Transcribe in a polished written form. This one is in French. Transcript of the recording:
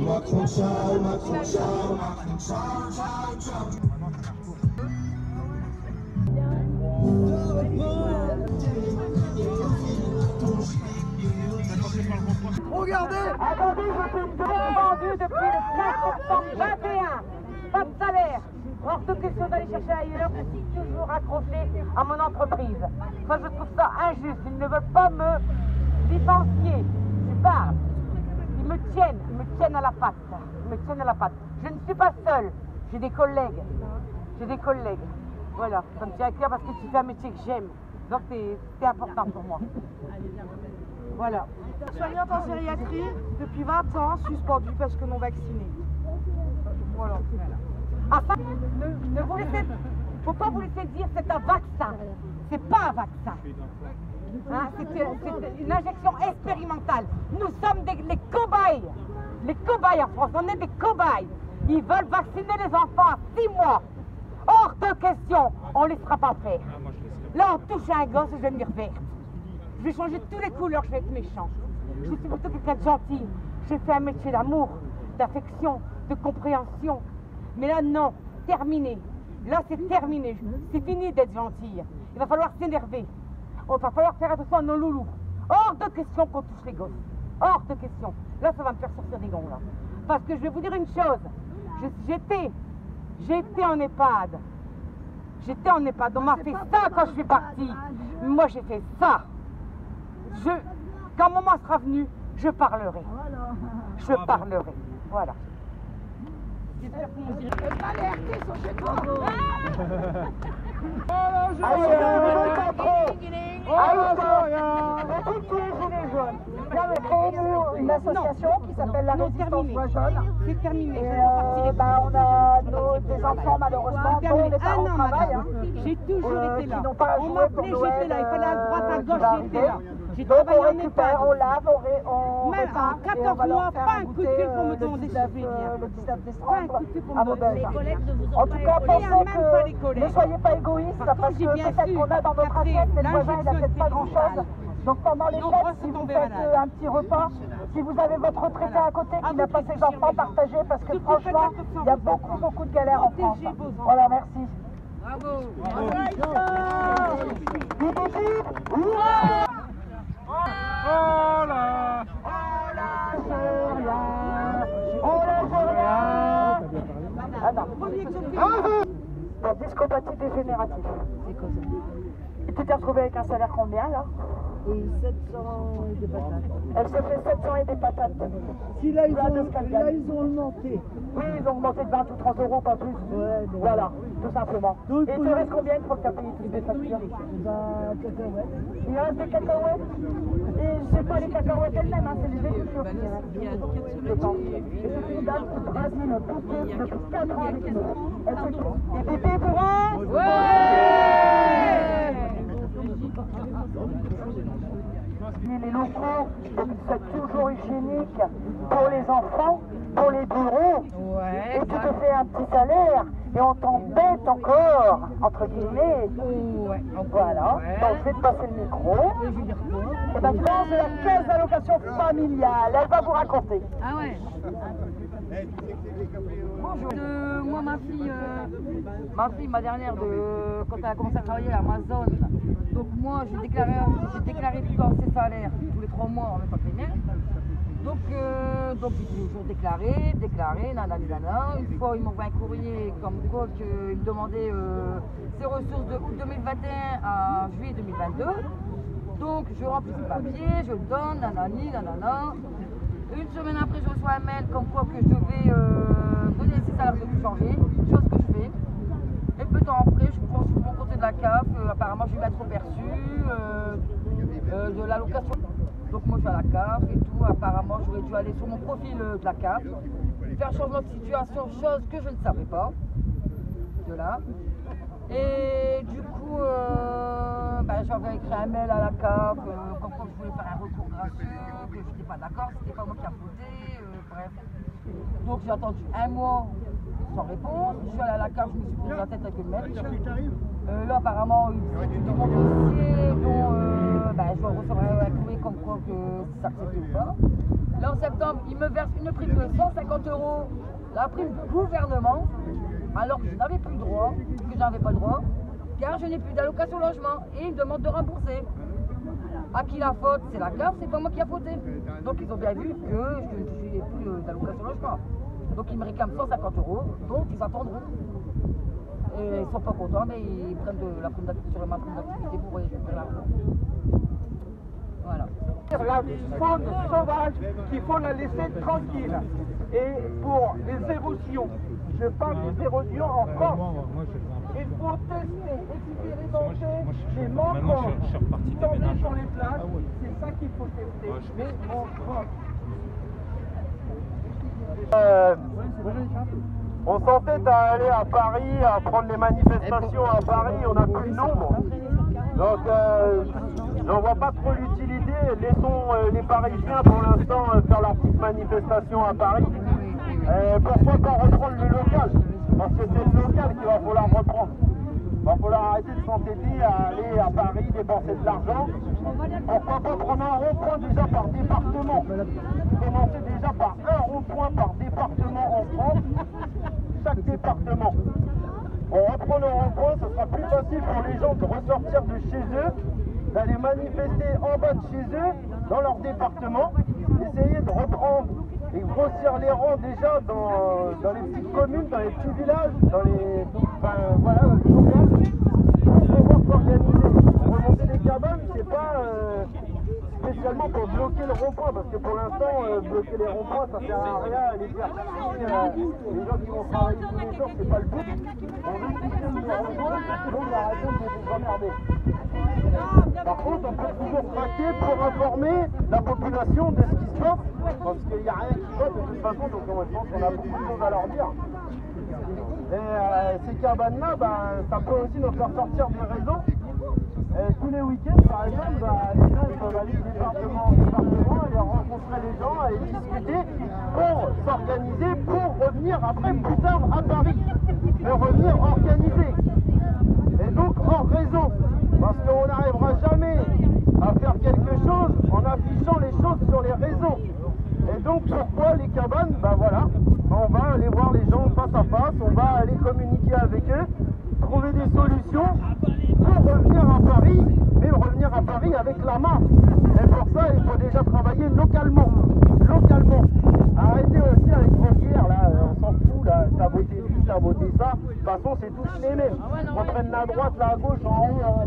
Macron, ciao, Macron, ciao, Macron, ciao, ciao, ciao. Regardez! Attendez, je fais une demande vendue depuis le 4 septembre 21. Pas de salaire. Hors de question d'aller chercher ailleurs, je suis toujours accroché à mon entreprise. Ça, je trouve ça injuste. Ils ne veulent pas me licencier. Je parle. Ils me tiennent à la patte. Ils me tiennent à la patte. Je ne suis pas seule. J'ai des collègues. Voilà, ça me tient à cœur parce que tu fais un métier que j'aime. Donc, c'est important pour moi. Voilà. Soignante en gériatrie depuis 20 ans, suspendue parce que non vaccinée. Voilà. Ah, ça, ne vous laissez, faut pas vous laisser dire c'est un vaccin. C'est pas un vaccin. Hein, c'est une injection expérimentale. Nous sommes les cobayes. Les cobayes en France, on est des cobayes. Ils veulent vacciner les enfants à 6 mois. Hors de question, on ne les fera pas faire. Là, on touche à un gosse et je vais me dire verte. Je vais changer toutes les couleurs, je vais être méchant. Je suis plutôt quelqu'un de gentil. J'ai fait un métier d'amour, d'affection, de compréhension. Mais là, non, terminé. Là, c'est terminé. C'est fini d'être gentille. Il va falloir s'énerver. Il va falloir faire attention à nos loulous. Hors de question qu'on touche les gosses. Hors de question. Là, ça va me faire sortir des gonds, là. Parce que je vais vous dire une chose. J'étais en EHPAD. On m'a fait ça quand je suis partie. Moi, j'ai fait ça. Quand le moment sera venu, je parlerai. Je parlerai. Voilà. Une association qui s'appelle la Résistance Voix Jaune. C'est terminé. On a des enfants malheureusement dont les parents travaillent. J'ai toujours été là. Qui n'ont pas On joué pour m'appelait, Noël. j'étais là. Il fallait à droite, à gauche, j'étais là. J'ai Donc on travaillé en récupère, EHPAD. on lave, on Mais répare à et on 14 va leur mois, faire pas un un coup de goûter cul pour me le demander 19 si je vais bien. le 19 Pas un décembre coup de cul pour à me Maubeuge. demander. En tout cas, pensez même pas les que collègues. ne soyez pas égoïstes Par parce contre, que j'ai bien peut-être su qu'on a dans notre qu'après, assiette, mais le voisin il n'a peut-être pas l'injection grand-chose. Donc pendant les Nombreux fêtes, si sont vous tombés faites malades. un petit repas, si vous avez votre retraité à côté qui n'a pas ses enfants, partagez parce que Surtout franchement, faites attention il y a à vos enfants. beaucoup de galères en France. Protégez vos enfants. Voilà, merci. Bravo. Oh là! La discopathie dégénérative. C'est quoi ça? Tu t'es retrouvé avec un salaire combien là? 700 et des patates. Elle se fait 700 et des patates. Si là, ils ont augmenté. Oui, ils ont augmenté de 20 ou 30 euros, pas plus. Ouais, mais Voilà, tout simplement. Donc, Et il te reste combien une fois que tu as payé toutes les factures? Cacahuètes. Il reste des cacahuètes. Et c'est pas les cacahuètes elles-mêmes, hein, c'est les écritures qui restent. Je pense. Et c'est une dame qui brasine le bouquet depuis 4 ans avec nous. Elle se trouve. Et bébé pour un? Les locaux, c'est toujours hygiénique pour les enfants, pour les bureaux. Ouais. Et tu te fais un petit salaire et on t'embête encore, entre guillemets. Ouais. Voilà, donc je vais te passer le micro. Et ben tu lances de la caisse d'allocation familiale, elle va vous raconter. Ah ouais. Bonjour. Moi, ma dernière, quand elle a commencé à travailler à Amazon, donc moi, j'ai déclaré plutôt ses salaires tous les 3 mois en même temps que les miens. Donc j'ai toujours déclaré, nanana. Une fois, il m'envoie un courrier comme quoi qu'il me demandait ses ressources de août 2021 à juillet 2022. Donc je remplis ce papier, je le donne, nanana. Une semaine après, je reçois un mail comme quoi que je devais donner ces salaires de plus changer, chose que je fais. Et peu de temps après, je prends sur mon côté de la CAF, apparemment je vais être perçu de l'allocation. Donc moi je vais à la CAF et tout, apparemment j'aurais dû aller sur mon profil de la CAF, faire un changement de situation, chose que je ne savais pas. De là. Et du coup, j'avais écrit un mail à la CAF, comme quoi je voulais faire un recours gracieux, que je n'étais pas d'accord, c'était pas moi qui a voté, bref. Donc j'ai attendu un mois sans réponse. Je suis allé à la cave, je me suis pris la tête avec le mec. Là, apparemment, il demande dossier dont je recevrai un courrier comme quoi que ça accepte ou pas. Là, en septembre, il me verse une prime de 150 €, la prime du gouvernement, alors que je n'avais plus droit, que je n'avais pas droit, car je n'ai plus d'allocation logement et il me demande de rembourser. À qui la faute? C'est la CAF, c'est pas moi qui a fauté. Donc ils ont bien vu que je ne touchais plus d'allocation logement. Donc ils me réclament 150 €, donc ils attendront. Et ils sont pas contents, mais ils prennent de la prime d'activité sur ma prime d'activité pour récupérer l'argent. Voilà. La faune sauvage qu'il faut la laisser tranquille. Et pour les érosions, je parle des érosions en France. Il faut tester, expérimenter les manquants tombés sur les plages. C'est ça qu'il faut tester. Mais en France. On s'entête à aller à Paris, à prendre les manifestations à Paris, on n'a plus le nombre. Donc j'en vois pas trop l'utilité. Laissons les Parisiens pour l'instant faire leur petite manifestation à Paris. Pourquoi pas reprendre le local? Parce que c'est le local qu'il va falloir reprendre. Il va falloir arrêter de s'entêter à aller à Paris, dépenser de l'argent. Pourquoi pas prendre un rond-point déjà par département? Commencer déjà par un rond-point par département en France. Chaque département. On reprend le rond-point, ce sera plus facile pour les gens de ressortir de chez eux, d'aller manifester en bas de chez eux, dans leur département, essayer de reprendre et grossir les rangs déjà dans les petites communes, dans les petits villages, dans les... pour pouvoir s'organiser. Remonter des cabanes, c'est pas spécialement pour bloquer le rond-point, parce que pour l'instant, bloquer les ronds-points, ça sert à rien, les faire les gens qui vont travailler tous les jours, c'est pas le but. On veut quitter le rond-point, tout le monde va arrêter de vous emmerder. Par contre, on peut toujours craquer pour informer la population de ce qui se passe, parce qu'il n'y a rien qui va de toute façon, donc je pense qu'on a beaucoup de choses à leur dire. Et ces cabanes-là, ça peut aussi nous faire sortir des réseaux. Tous les week-ends, par exemple, les gens peuvent aller de département en département et rencontrer les gens et discuter pour s'organiser, pour revenir après plus tard à Paris. Mais revenir organisé. Et donc en réseau. Parce qu'on n'arrivera jamais à faire quelque chose en affichant les choses sur les réseaux. Et donc pourquoi les cabanes? On va aller voir les gens face à face, on va aller communiquer avec eux, trouver des solutions pour revenir à Paris, mais revenir à Paris avec la masse. Et pour ça, il faut déjà travailler localement. Arrêtez aussi avec vos guerres, là, on s'en fout, là, t'as voté ci, t'as voté ça. De toute façon, c'est tous les mêmes. On prenne la droite, la gauche, en haut,